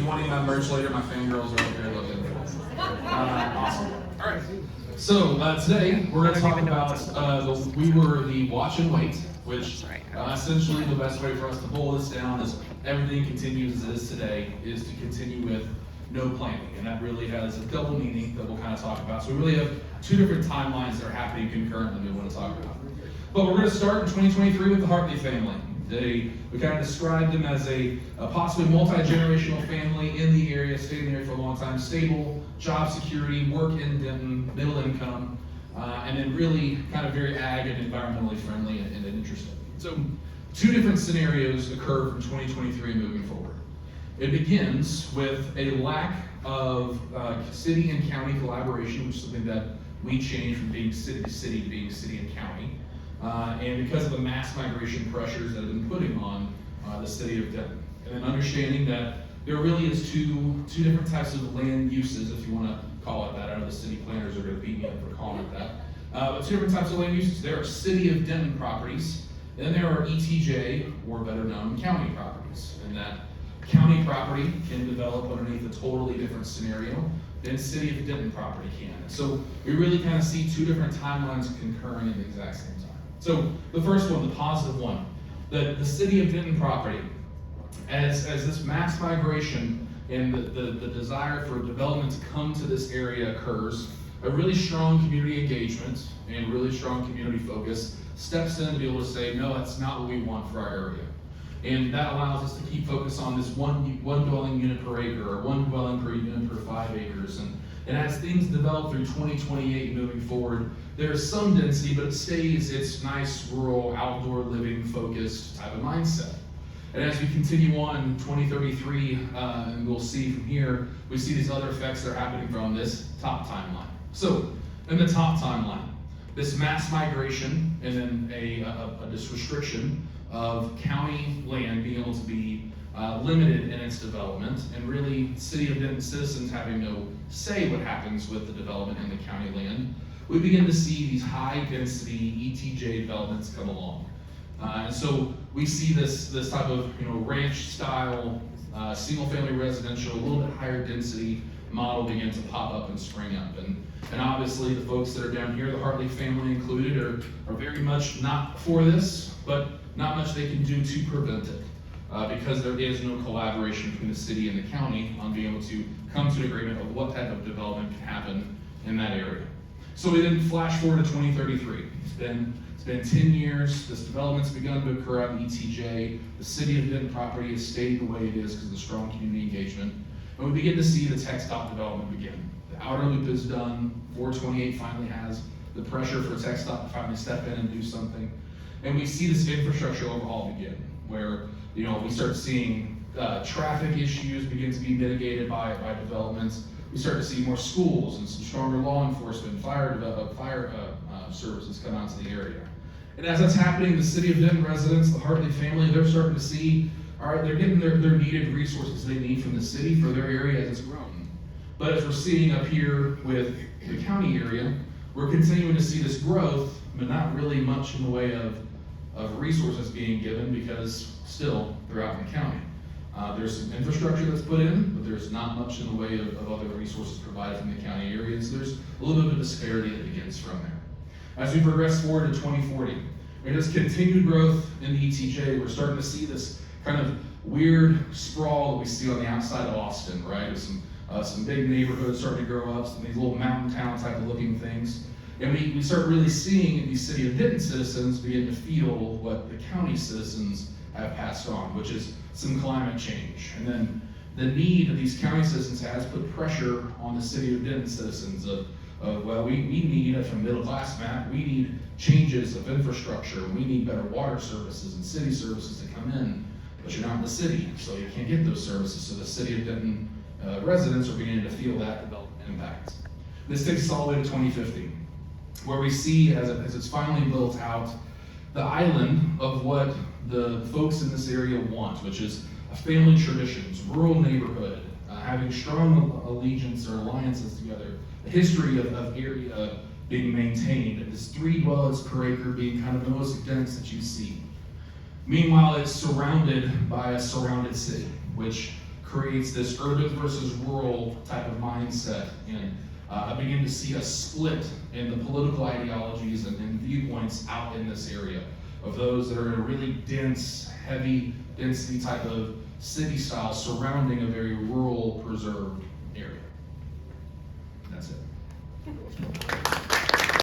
20 members later, my fangirls are up here looking. Awesome. All right. So today we're going to talk about we were the watch and wait, which essentially the best way for us to boil this down is everything continues as it is today, is to continue with no planning, and that really has a double meaning that we'll kind of talk about. So we really have two different timelines that are happening concurrently we want to talk about. But we're going to start in 2023 with the Hartley family. We kind of described them as a possibly multi-generational family in the area, staying there for a long time, stable, job security, work in Denton, middle income, and then really kind of very ag and environmentally friendly and interesting. So two different scenarios occur from 2023 moving forward. It begins with a lack of city and county collaboration, which is something that we changed from being city to city to being city and county. And because of the mass migration pressures that have been putting on the city of Denton. And then understanding that there really is two different types of land uses, if you want to call it that. I know the city planners are going to beat me up for calling it that. But two different types of land uses. There are city of Denton properties, and then there are ETJ, or better known, county properties. And that county property can develop underneath a totally different scenario than city of Denton property can. So we really kind of see two different timelines concurring at the exact same time. So the first one, the positive one, the city of Denton property, as this mass migration and the desire for development to come to this area occurs, a really strong community engagement and really strong community focus steps in to be able to say, no, that's not what we want for our area. And that allows us to keep focus on this one dwelling unit per acre, or one dwelling per unit per 5 acres. And as things develop through 2028 moving forward, there's some density, but it stays its nice, rural, outdoor living focused type of mindset. And as we continue on in 2033, and we'll see from here, we see these other effects that are happening from this top timeline. So, in the top timeline, this mass migration and then this restriction of county land being able to be limited in its development, and really city of Denton citizens having no say what happens with the development in the county land, we begin to see these high density ETJ developments come along. And so we see this type of ranch style, single family residential, a little bit higher density model begin to pop up and spring up. And obviously the folks that are down here, the Hartley family included, are very much not for this, but not much they can do to prevent it. Because there is no collaboration between the city and the county on being able to come to an agreement of what type of development can happen in that area. So we then flash forward to 2033. It's been 10 years. This development's begun to occur out in ETJ. The city of Denton property has stayed the way it is because of the strong community engagement. And we begin to see the text dot development begin. The outer loop is done. 428 finally has the pressure for text dot to finally step in and do something. And we see this infrastructure overhaul begin, where we start seeing traffic issues begin to be mitigated by developments. We start to see more schools and some stronger law enforcement, fire services come out to the area. And as that's happening, the city of Denton residents, the Hartley family, they're starting to see, all right, they're getting their needed resources they need from the city for their area as it's grown. But as we're seeing up here with the county area, we're continuing to see this growth, but not really much in the way of resources being given, because still throughout the county. There's some infrastructure that's put in, but there's not much in the way of other resources provided from the county areas. So there's a little bit of a disparity that begins from there. As we progress forward to 2040, there's continued growth in the ETJ. We're starting to see this kind of weird sprawl that we see on the outside of Austin, right? With some big neighborhoods starting to grow up, some of these little mountain town type of looking things. And we start really seeing these city of Denton citizens begin to feel what the county citizens have passed on, which is some climate change. And then the need that these county citizens has put pressure on the city of Denton citizens of well, we need, from middle class map, we need changes of infrastructure. We need better water services and city services to come in, but you're not in the city, so you can't get those services. So the city of Denton residents are beginning to feel that development impact. This takes us all the way to 2050. Where we see, as it's finally built out, the island of what the folks in this area want, which is a family traditions, rural neighborhood, having strong allegiance or alliances together, a history of area being maintained, and this 3 dwellings per acre being kind of the most dense that you see. Meanwhile, it's surrounded by a surrounded city, which creates this urban versus rural type of mindset. And I begin to see a split in the political ideologies and viewpoints out in this area of those that are in a really dense, heavy density type of city style surrounding a very rural